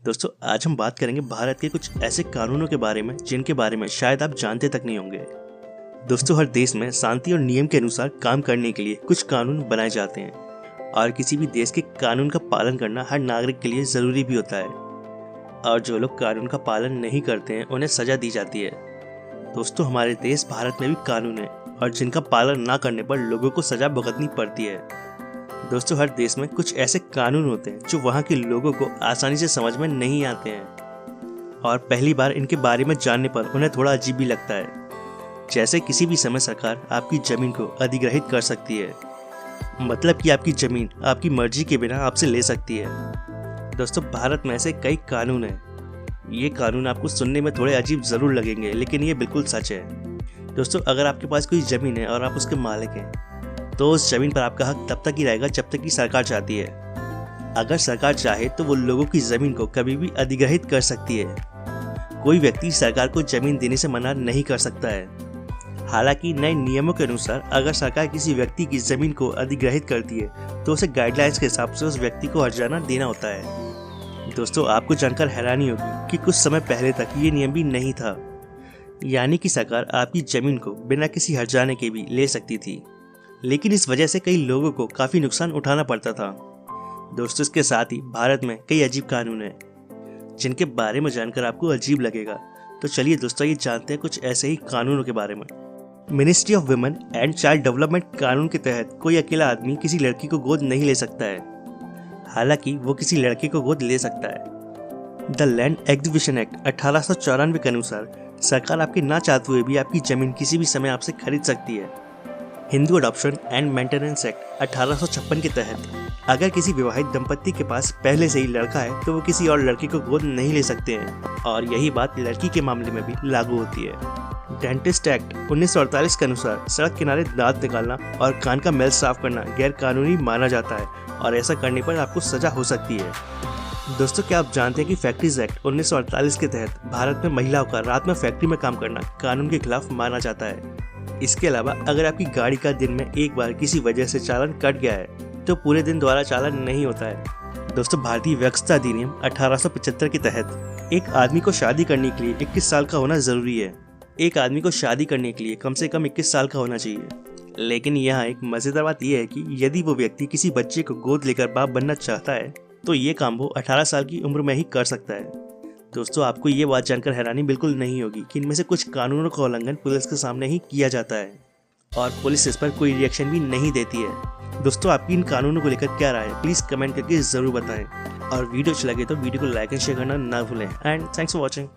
दोस्तों आज हम बात करेंगे भारत के कुछ ऐसे कानूनों के बारे में जिनके बारे में शायद आप जानते तक नहीं होंगे। दोस्तों हर देश में शांति और नियम के अनुसार काम करने के लिए कुछ कानून बनाए जाते हैं और किसी भी देश के कानून का पालन करना हर नागरिक के लिए ज़रूरी भी होता है। और जो लोग कानून का पालन नहीं करते हैं उन्हें सज़ा दी जाती है। दोस्तों हमारे देश भारत में भी कानून है और जिनका पालन ना करने पर लोगों को सज़ा भुगतनी पड़ती है। दोस्तों हर देश में कुछ ऐसे कानून होते हैं जो वहाँ के लोगों को आसानी से समझ में नहीं आते हैं और पहली बार इनके बारे में जानने पर उन्हें थोड़ा अजीब भी लगता है। जैसे किसी भी समय सरकार आपकी ज़मीन को अधिग्रहित कर सकती है, मतलब कि आपकी ज़मीन आपकी मर्जी के बिना आपसे ले सकती है। दोस्तों भारत में ऐसे कई कानून हैं। ये कानून आपको सुनने में थोड़े अजीब ज़रूर लगेंगे लेकिन ये बिल्कुल सच है। दोस्तों अगर आपके पास कोई ज़मीन है और आप उसके मालिक हैं तो उस जमीन पर आपका हक तब तक ही रहेगा जब तक कि सरकार चाहती है। अगर सरकार चाहे तो वो लोगों की जमीन को कभी भी अधिग्रहित कर सकती है। कोई व्यक्ति सरकार को जमीन देने से मना नहीं कर सकता है। हालांकि नए नियमों के अनुसार अगर सरकार किसी व्यक्ति की जमीन को अधिग्रहित करती है तो उसे गाइडलाइंस के हिसाब से उस व्यक्ति को हर्जाना देना होता है। दोस्तों आपको जानकर हैरानी होगी कि कुछ समय पहले तक ये नियम भी नहीं था, यानी कि सरकार आपकी जमीन को बिना किसी हर्जाने के भी ले सकती थी, लेकिन इस वजह से कई लोगों को काफ़ी नुकसान उठाना पड़ता था। दोस्तों इसके साथ ही भारत में कई अजीब कानून हैं जिनके बारे में जानकर आपको अजीब लगेगा। तो चलिए दोस्तों ये जानते हैं कुछ ऐसे ही कानूनों के बारे में। Ministry of women and child development कानून के तहत कोई अकेला आदमी किसी लड़की को गोद नहीं ले सकता है, हालांकि वो किसी लड़के को गोद ले सकता है। द लैंड एक्विजिशन एक्ट 1894 के अनुसार सरकार आपके ना चाहते हुए भी आपकी जमीन किसी भी समय आपसे खरीद सकती है। Hindu adoption and maintenance act 1856 के तहत अगर किसी विवाहित दंपत्ति के पास पहले से ही लड़का है तो वो किसी और लड़के को गोद नहीं ले सकते हैं और यही बात लड़की के मामले में भी लागू होती है। डेंटिस्ट एक्ट 1948 के अनुसार सड़क किनारे दांत निकालना और कान का मैल साफ करना गैर कानूनी माना जाता है और ऐसा करने पर आपको सजा हो सकती है। दोस्तों क्या आप जानते हैं कि फैक्ट्रीज एक्ट 1948 के तहत भारत में महिलाओं का रात में फैक्ट्री में काम करना कानून के खिलाफ माना जाता है। इसके अलावा अगर आपकी गाड़ी का दिन में एक बार किसी वजह से चालान कट गया है तो पूरे दिन दोबारा चालान नहीं होता है। दोस्तों भारतीय व्यवस्था अधिनियम 1875 के तहत एक आदमी को शादी करने के लिए 21 साल का होना जरूरी है। एक आदमी को शादी करने के लिए कम से कम 21 साल का होना चाहिए, लेकिन यहाँ एक मजेदार बात यह है कि यदि वो व्यक्ति किसी बच्चे को गोद लेकर बाप बनना चाहता है तो ये काम वो 18 साल की उम्र में ही कर सकता है। दोस्तों आपको ये बात जानकर हैरानी बिल्कुल नहीं होगी कि इनमें से कुछ कानूनों का उल्लंघन पुलिस के सामने ही किया जाता है और पुलिस इस पर कोई रिएक्शन भी नहीं देती है। दोस्तों आपकी इन कानूनों को लेकर क्या राय है प्लीज कमेंट करके जरूर बताएं और वीडियो अच्छा लगे तो वीडियो को लाइक एंड शेयर करना ना भूलें। And thanks for watching.